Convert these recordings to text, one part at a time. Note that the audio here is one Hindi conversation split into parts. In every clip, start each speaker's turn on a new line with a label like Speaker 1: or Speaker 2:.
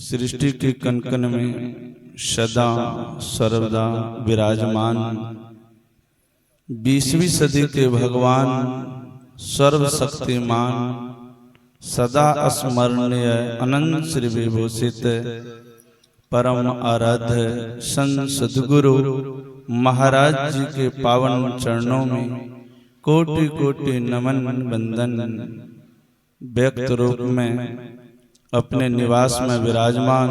Speaker 1: सृष्टि के कनकन में सदा सर्वदा विराजमान 20वीं सदी के भगवान सर्वशक्तिमान सदा स्मरणीय अनंत श्री विभूषित परम आराध्य संत सद्गुरु महाराज जी के पावन चरणों में कोटि कोटि नमन वंदन व्यक्त रूप में अपने निवास में विराजमान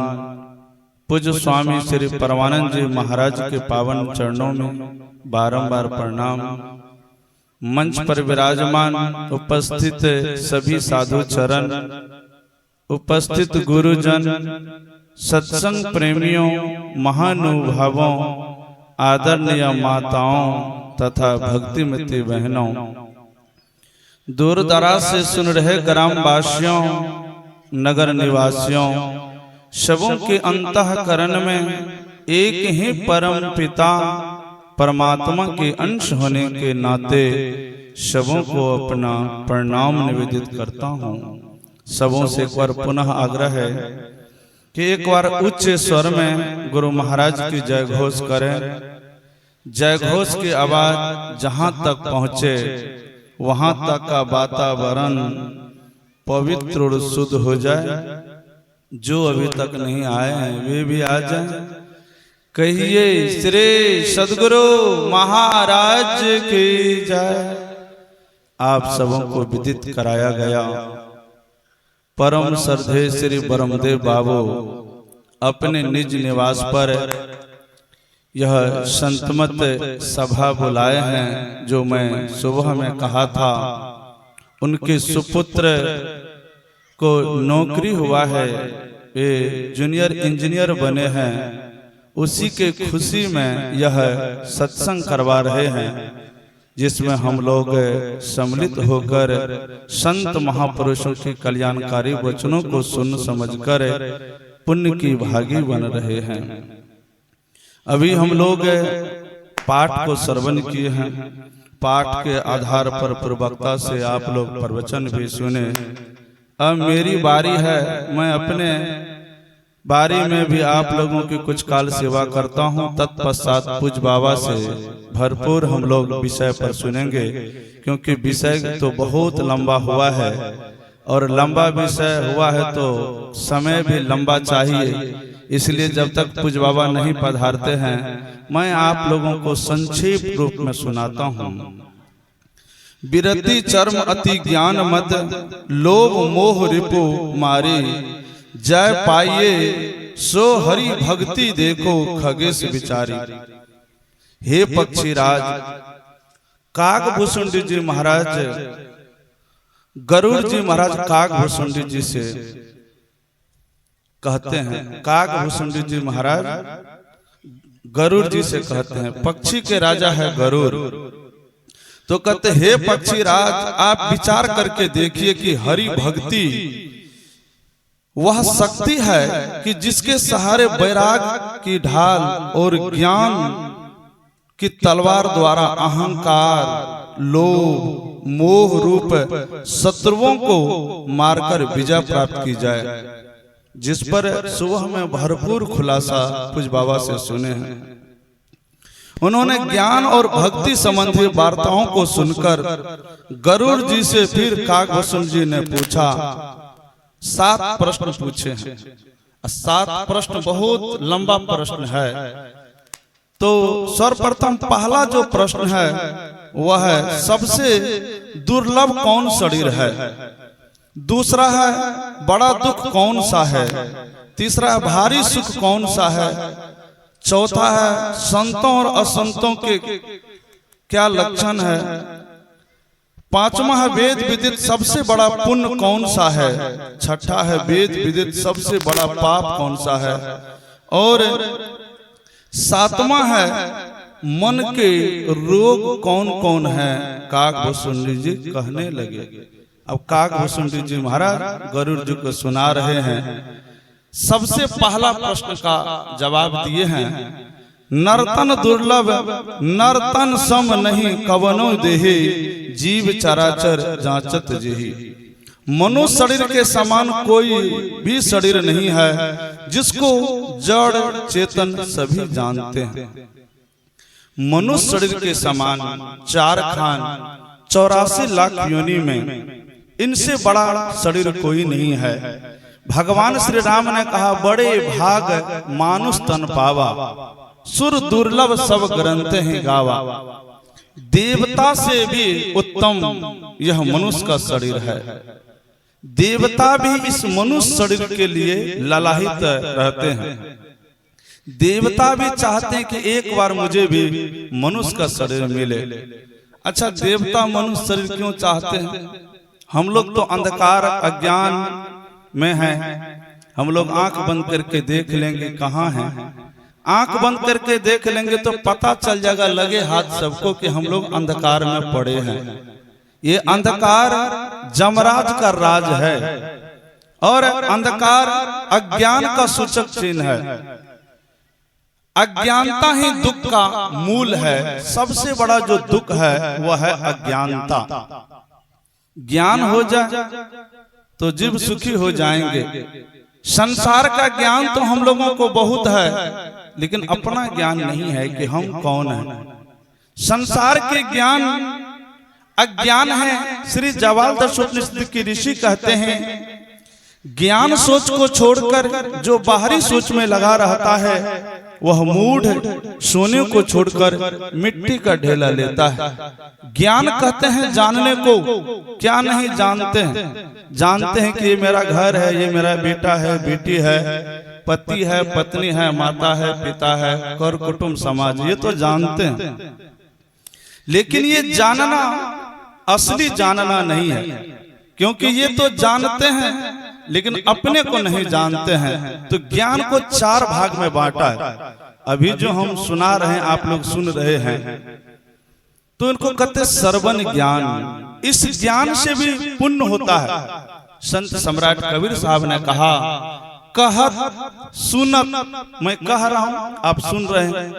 Speaker 1: पूज्य स्वामी श्री परमानंद जी महाराज के पावन चरणों में बारंबार प्रणाम। मंच पर विराजमान उपस्थित सभी साधु चरण, उपस्थित गुरुजन, सत्संग प्रेमियों, महानुभावों, आदरणीय माताओं तथा भक्तिमती बहनों, दूर दराज से सुन रहे ग्रामवासियों, नगर निवासियों, सबों के अंतःकरण में एक ही परम पिता परमात्मा के अंश होने के नाते सबों को अपना प्रणाम निवेदित करता हूँ। सबों से एक बार पुनः आग्रह है कि एक बार उच्च स्वर में गुरु महाराज की जय घोष करें। जय घोष की आवाज जहाँ तक पहुँचे वहाँ तक का वातावरण पवित्र और शुद्ध हो जाए। जो अभी तक नहीं आए हैं वे भी आ जाएं। कहिए श्री सद्गुरु महाराज की जय। आप सबों को विदित कराया गया परम श्रद्धेय श्री ब्रह्मदेव बाबू अपने निज निवास पर यह संतमत सभा बुलाए हैं। जो मैं सुबह में कहा था, उनके सुपुत्र को नौकरी हुआ है, वे जूनियर इंजीनियर बने हैं, उसी के खुशी में यह सत्संग करवा रहे हैं, जिसमें हम लोग सम्मिलित होकर संत महापुरुषों के कल्याणकारी वचनों को सुन समझकर पुण्य की भागी बन रहे हैं। अभी हम लोग पाठ को श्रवण किए हैं। पाठ के आधार पर प्रवक्ता से आप लोग प्रवचन भी सुने। अब मेरी बारी है, मैं अपने बारी में भी आप लोगों की कुछ काल सेवा करता हूं। तत्पश्चात पूज्य बाबा से भरपूर हम लोग विषय पर सुनेंगे, क्योंकि विषय तो बहुत लंबा हुआ है और लंबा विषय हुआ है तो समय भी लंबा चाहिए। इसलिए जब तक पूज्य बाबा नहीं पधारते हैं, मैं आप लोगों को संक्षिप्त रूप में सुनाता हूं। विरति चर्म अति ज्ञान मद, लोभ मोह रिपु मारे, जय पाइये सो हरि भक्ति देखो खगेश विचारी। हे पक्षीराज, काकभूषुंडी जी महाराज, गरुड़ जी महाराज काकभूषुंडी जी से कहते हैं, काकभूषुंडी जी महाराज गरुड़ जी से कहते हैं, पक्षी के राजा है गरुड़, तो कहते हे पक्षीराज, आप विचार करके देखिए कि हरि भक्ति वह शक्ति है कि जिसके सहारे वैराग की ढाल और ज्ञान की तलवार द्वारा अहंकार, लोभ, मोह रूप शत्रुओं को मारकर विजय प्राप्त की जाए, जिस पर सुबह में भरपूर खुलासा पूज्य बाबा से सुने हैं। उन्होंने ज्ञान और भक्ति संबंधी वार्ताओं को सुनकर गरुड़ जी से फिर काकभूषुंडी जी ने पूछा। 7 प्रश्न पूछे हैं। 7 प्रश्न बहुत लंबा प्रश्न है। तो सर्वप्रथम पहला जो प्रश्न है वह है, सबसे दुर्लभ कौन शरीर है? दूसरा है, बड़ा दुख कौन सा है? तीसरा है, भारी सुख कौन सा है? चौथा है, संतों और असंतों के क्या लक्षण है? पांचवा है, वेद विदित सबसे बड़ा पुण्य कौन सा है? छठा है, वेद विदित सबसे बड़ा पाप कौन सा है? और 7वां है, मन के रोग कौन कौन है? काकभूषुंडी जी कहने लगे। अब काकभूषुंडी जी महाराज गरुड़ जी को सुना रहे हैं। सबसे पहला प्रश्न का जवाब दिए हैं, नर्तन दुर्लभ नर्तन सम नहीं कवनो देहि, जीव चराचर जांचत जेहि। मनुष्य शरीर के समान कोई भी शरीर नहीं है, जिसको जड़ चेतन सभी जानते हैं। मनुष्य शरीर के समान 4 खान 84 लाख योनि में इनसे बड़ा शरीर कोई नहीं है। भगवान श्री राम ने कहा, बड़े भाग मानुष तन पावा, सुर दुर्लभ सब ग्रंथ हैं गावा। देवता से भी उत्तम यह मनुष्य का शरीर है। देवता भी इस मनुष्य शरीर के लिए ललाहित रहते हैं। देवता भी चाहते हैं कि एक बार मुझे भी मनुष्य का शरीर मिले। अच्छा, देवता मनुष्य शरीर क्यों चाहते हैं? हम लोग तो अंधकार अज्ञान में हैं। हम लोग आंख बंद करके देख लेंगे कहाँ हैं। आंख बंद करके देख लेंगे तो पता चल जाएगा लगे हाथ सबको कि हम लोग अंधकार में पड़े हैं। ये अंधकार जमराज का राज है और अंधकार अज्ञान का सूचक चिन्ह है। अज्ञानता ही दुख का मूल है। सबसे बड़ा जो दुख है वह है अज्ञानता। ज्ञान हो जाए तो जीव सुखी हो जाएंगे। संसार का ज्ञान तो हम लोगों को बहुत है, लेकिन अपना ज्ञान नहीं है कि हम कौन हैं। संसार के ज्ञान अज्ञान है। श्री जवाल दशोपनिषद की ऋषि कहते हैं, ज्ञान सोच को छोड़कर जो बाहरी सोच में लगा रहता है वह मूढ़ सोने को छोड़कर मिट्टी का ढेला लेता है। ज्ञान कहते हैं जानने को, क्या नहीं जानते हैं। जानते हैं कि ये मेरा घर है, ये मेरा बेटा है, बेटी है, पति है, पत्नी है, माता है, पिता है, कर कुटुंब समाज, ये तो जानते हैं। लेकिन ये जानना असली जानना नहीं है, क्योंकि ये तो जानते हैं लेकिन अपने को नहीं जानते हैं। तो ज्ञान को 4 भाग में बांटा है। अभी जो हम सुना रहे हैं, आप लोग सुन रहे हैं, तो इनको कहते श्रवण ज्ञान। इस ज्ञान से भी पुण्य होता है। संत सम्राट कबीर साहब ने कहा, कहत सुनत, मैं कह रहा हूं आप सुन रहे हैं,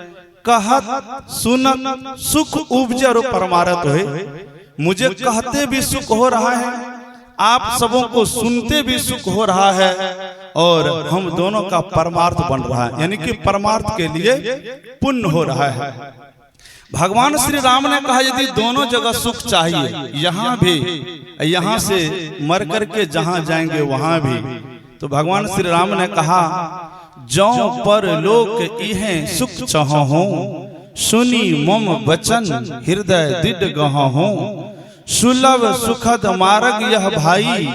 Speaker 1: कहत सुनत सुख उपजे और परमारथ होए। मुझे कहते भी सुख हो रहा है, आप सबों को सुनते भी सुख हो रहा है, और हम दोनों का परमार्थ बन रहा है, यानी कि परमार्थ के लिए पुण्य हो रहा है। भगवान श्री राम ने कहा, यदि दोनों जगह सुख चाहिए, यहाँ भी, यहाँ से मर करके जहाँ जाएंगे वहां भी, तो भगवान श्री राम ने कहा, जौ पर लोक इहे सुख चाहो, सुनी मम वचन हृदय दृढ़ गहो, सुलभ सुखद मार्ग यह भाई,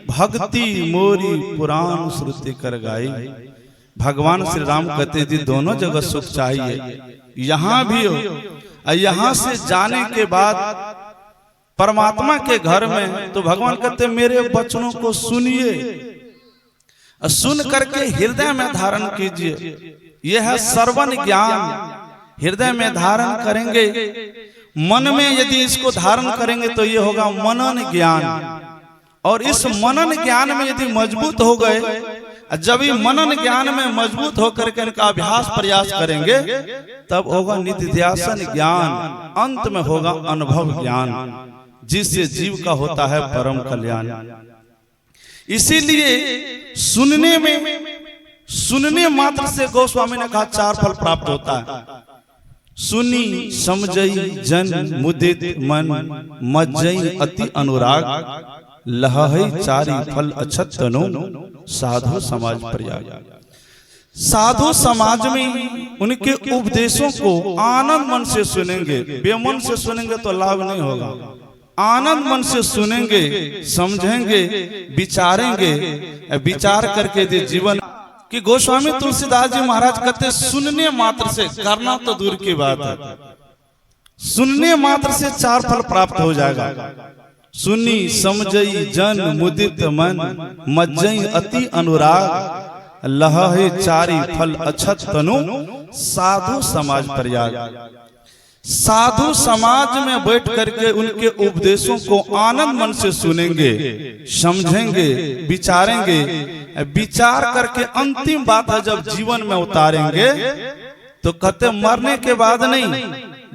Speaker 1: भक्ति मोरी पुराण श्रुति कर गाई। भगवान श्री राम कहते जी दोनों जगह सुख चाहिए, यहाँ भी हो, यहाँ से जाने के बाद परमात्मा के घर में, तो भगवान कहते मेरे वचनों को सुनिए, सुन करके हृदय में धारण कीजिए। यह है श्रवण ज्ञान। हृदय में धारण करेंगे, मन में यदि इसको धारण करेंगे तो ये होगा मनन ज्ञान। और इस मनन ज्ञान में यदि मजबूत हो गए, जब ये मनन ज्ञान में मजबूत होकर के इनका अभ्यास प्रयास करेंगे, तब होगा निधिध्यासन ज्ञान, अंत में होगा अनुभव ज्ञान, जिससे जीव का होता है परम कल्याण। इसीलिए सुनने मात्र से गोस्वामी ने कहा 4 फल प्राप्त होता है। सुनी समझई जन मुदित मन, मज्जई अति अनुराग, लहई 4 फल अछत तनु, साधु समाज प्रयाग। साधु समाज में उनके उपदेशों को आनंद मन से सुनेंगे। बेमन से सुनेंगे तो लाभ नहीं होगा। आनंद मन से सुनेंगे, समझेंगे, विचारेंगे, विचार करके जो जीवन कि गोस्वामी तुलसीदास जी महाराज कहते सुनने मात्र से, करना तो दूर की बात है, सुनने मात्र से 4 फल प्राप्त हो जाएगा। सुनी समझई जन मुदित मन, मज्जई अति अनुराग, लहै 4 फल अछत तनु, साधु समाज प्रयाग। साधु समाज में बैठ करके उनके उपदेशों को आनंद मन से सुनेंगे, समझेंगे, विचारेंगे, विचार करके अंतिम बात है जब जीवन में उतारेंगे, तो कहते मरने के बाद नहीं,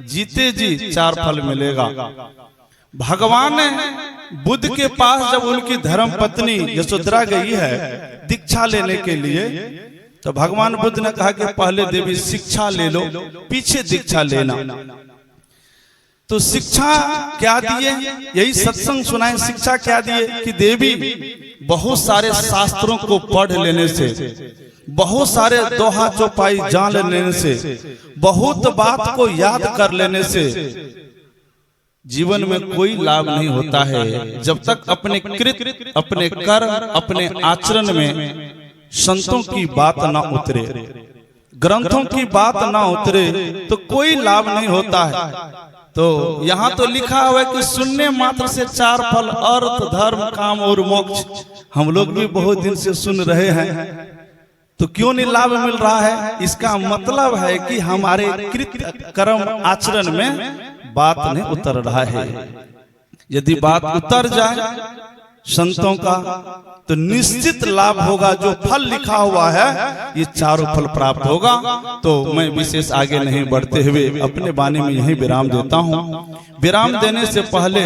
Speaker 1: जीते जी 4 फल मिलेगा। भगवान बुद्ध के पास जब उनकी धर्म पत्नी यशोधरा गई है दीक्षा लेने के लिए, तो भगवान बुद्ध ने कहा कि पहले देवी शिक्षा ले लो, पीछे दीक्षा लेना। तो शिक्षा क्या दिए, यही सत्संग सुनाए। शिक्षा क्या दिए कि देवी बहुत सारे शास्त्रों को पढ़ लेने से, बहुत सारे दोहा चौपाई जान लेने से, बहुत बात को याद कर लेने से जीवन में कोई लाभ नहीं होता है जब तक अपने कृत, अपने कर्म, अपने आचरण में संतों की बात ना उतरे, ग्रंथों की बात ना उतरे तो कोई लाभ नहीं होता है। तो यहाँ तो लिखा हुआ है कि सुनने मात्र से 4 फल, अर्थ, धर्म, काम और मोक्ष। हम लोग भी बहुत दिन से सुन रहे हैं, तो क्यों नहीं लाभ मिल रहा है? इसका मतलब है कि हमारे कृत कर्म आचरण में बात नहीं उतर रहा है। यदि बात उतर जाए संतों का तो निश्चित लाभ होगा। जो फल लिखा हुआ है ये 4 फल प्राप्त होगा। तो मैं विशेष आगे नहीं बढ़ते हुए अपने बानी में यही विराम देता हूँ। विराम देने से पहले